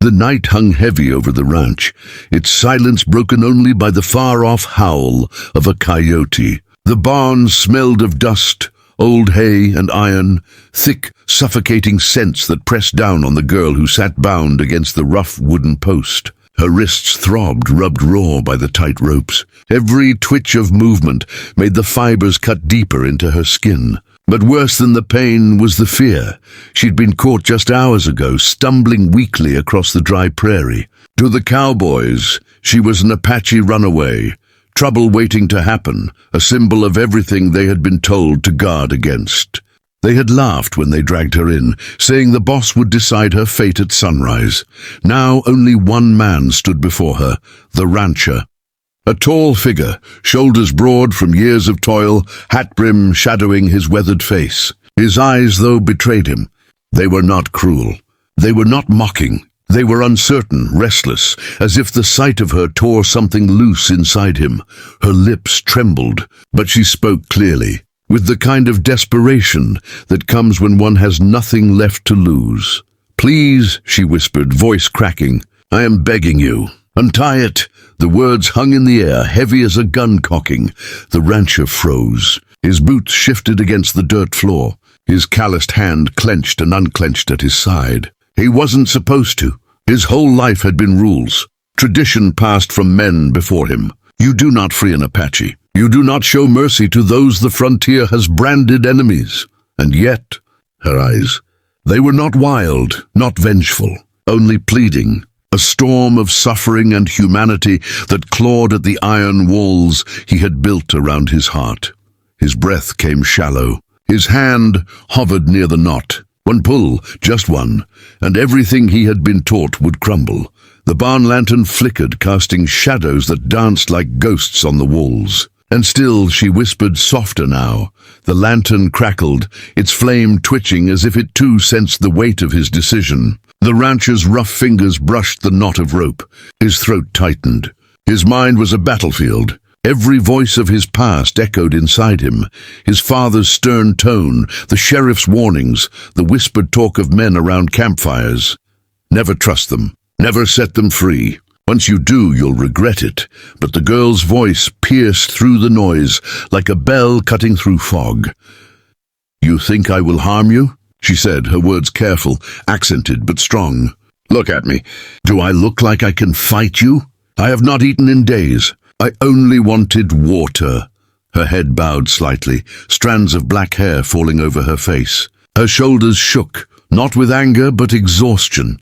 The night hung heavy over the ranch, its silence broken only by the far-off howl of a coyote. The barn smelled of dust, old hay and iron, thick, suffocating scents that pressed down on the girl who sat bound against the rough wooden post. Her wrists throbbed, rubbed raw by the tight ropes. Every twitch of movement made the fibers cut deeper into her skin. But worse than the pain was the fear. She'd been caught just hours ago, stumbling weakly across the dry prairie. To the cowboys, she was an Apache runaway, trouble waiting to happen, a symbol of everything they had been told to guard against. They had laughed when they dragged her in, saying the boss would decide her fate at sunrise. Now only one man stood before her, the rancher. A tall figure, shoulders broad from years of toil, hat brim shadowing his weathered face. His eyes, though, betrayed him. They were not cruel. They were not mocking. They were uncertain, restless, as if the sight of her tore something loose inside him. Her lips trembled, but she spoke clearly, with the kind of desperation that comes when one has nothing left to lose. "Please," she whispered, voice cracking, "I am begging you. Untie it." The words hung in the air, heavy as a gun cocking. The rancher froze. His boots shifted against the dirt floor. His calloused hand clenched and unclenched at his side. He wasn't supposed to. His whole life had been rules. Tradition passed from men before him. You do not free an Apache. You do not show mercy to those the frontier has branded enemies. And yet, her eyes, they were not wild, not vengeful, only pleading. A storm of suffering and humanity that clawed at the iron walls he had built around his heart. His breath came shallow. His hand hovered near the knot. One pull, just one, and everything he had been taught would crumble. The barn lantern flickered, casting shadows that danced like ghosts on the walls. And still she whispered softer now. The lantern crackled, its flame twitching as if it too sensed the weight of his decision. The rancher's rough fingers brushed the knot of rope. His throat tightened. His mind was a battlefield. Every voice of his past echoed inside him. His father's stern tone, the sheriff's warnings, the whispered talk of men around campfires. Never trust them. Never set them free. Once you do, you'll regret it. But the girl's voice pierced through the noise like a bell cutting through fog. "You think I will harm you?" she said, her words careful, accented but strong. "Look at me. Do I look like I can fight you? I have not eaten in days. I only wanted water." Her head bowed slightly, strands of black hair falling over her face. Her shoulders shook, not with anger but exhaustion.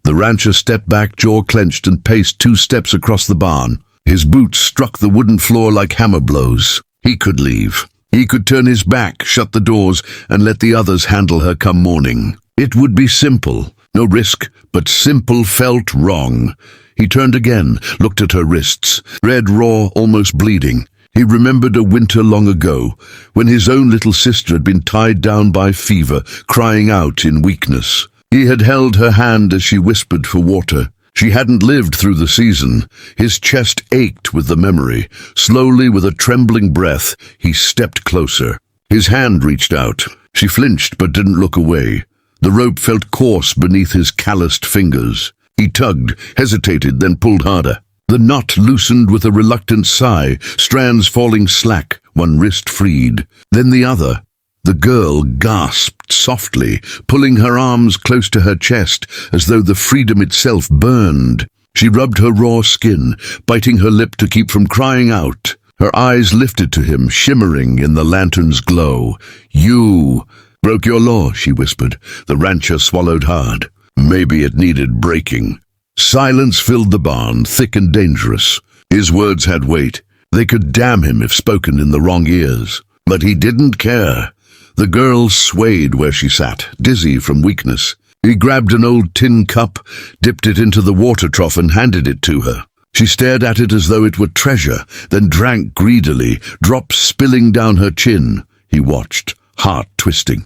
The rancher stepped back, jaw clenched, and paced 2 steps across the barn. His boots struck the wooden floor like hammer blows. He could leave. He could turn his back, shut the doors, and let the others handle her come morning. It would be simple. No risk, but simple felt wrong. He turned again, looked at her wrists, red, raw, almost bleeding. He remembered a winter long ago, when his own little sister had been tied down by fever, crying out in weakness. He had held her hand as she whispered for water. She hadn't lived through the season. His chest ached with the memory. Slowly, with a trembling breath, he stepped closer. His hand reached out. She flinched but didn't look away. The rope felt coarse beneath his calloused fingers. He tugged, hesitated, then pulled harder. The knot loosened with a reluctant sigh, strands falling slack, one wrist freed. Then the other. The girl gasped softly, pulling her arms close to her chest as though the freedom itself burned. She rubbed her raw skin, biting her lip to keep from crying out. Her eyes lifted to him, shimmering in the lantern's glow. "You broke your law," she whispered. The rancher swallowed hard. Maybe it needed breaking. Silence filled the barn, thick and dangerous. His words had weight. They could damn him if spoken in the wrong ears. But he didn't care. The girl swayed where she sat, dizzy from weakness. He grabbed an old tin cup, dipped it into the water trough and handed it to her. She stared at it as though it were treasure, then drank greedily, drops spilling down her chin. He watched, heart twisting.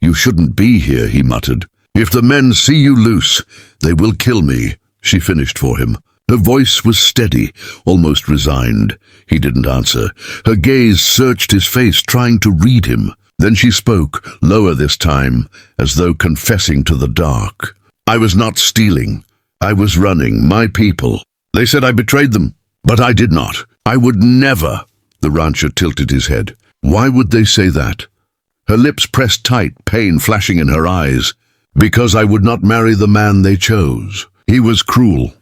"You shouldn't be here," he muttered. "If the men see you loose, they will kill me," she finished for him. Her voice was steady, almost resigned. He didn't answer. Her gaze searched his face, trying to read him. Then she spoke, lower this time, as though confessing to the dark. I was not stealing. I was running my people. They said I betrayed them, but I did not. I would never. The rancher tilted his head. Why would they say that? Her lips pressed tight, pain flashing in her eyes. Because I would not marry the man they chose. He was cruel.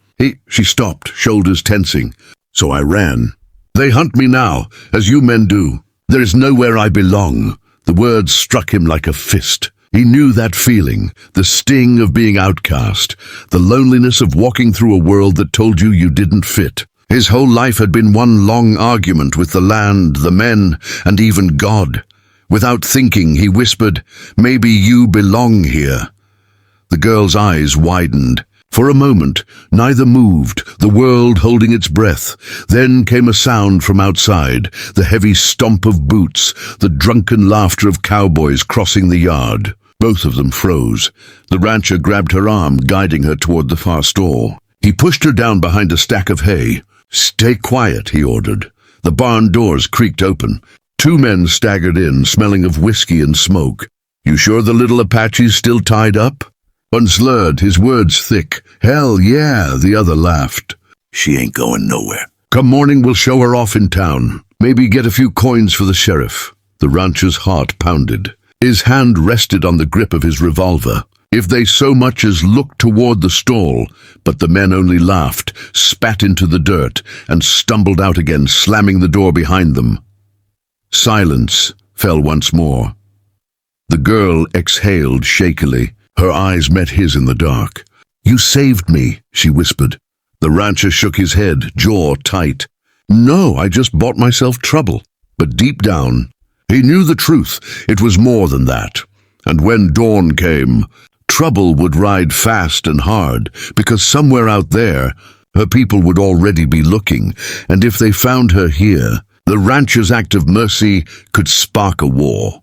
She stopped, shoulders tensing. So I ran. They hunt me now, as you men do. There is nowhere I belong. The words struck him like a fist. He knew that feeling, the sting of being outcast, the loneliness of walking through a world that told you you didn't fit. His whole life had been one long argument with the land, the men, and even God. Without thinking, he whispered, "Maybe you belong here." The girl's eyes widened. For a moment, neither moved, the world holding its breath. Then came a sound from outside, the heavy stomp of boots, the drunken laughter of cowboys crossing the yard. Both of them froze. The rancher grabbed her arm, guiding her toward the far stall. He pushed her down behind a stack of hay. "Stay quiet," he ordered. The barn doors creaked open. Two men staggered in, smelling of whiskey and smoke. "You sure the little Apache's still tied up?" One slurred, his words thick. "Hell yeah," the other laughed. "She ain't going nowhere. Come morning, we'll show her off in town. Maybe get a few coins for the sheriff." The rancher's heart pounded. His hand rested on the grip of his revolver. If they so much as looked toward the stall, but the men only laughed, spat into the dirt, and stumbled out again, slamming the door behind them. Silence fell once more. The girl exhaled shakily. Her eyes met his in the dark. "You saved me," she whispered. The rancher shook his head, jaw tight. "No, I just bought myself trouble." But deep down, he knew the truth. It was more than that. And when dawn came, trouble would ride fast and hard, because somewhere out there, her people would already be looking, and if they found her here, the rancher's act of mercy could spark a war.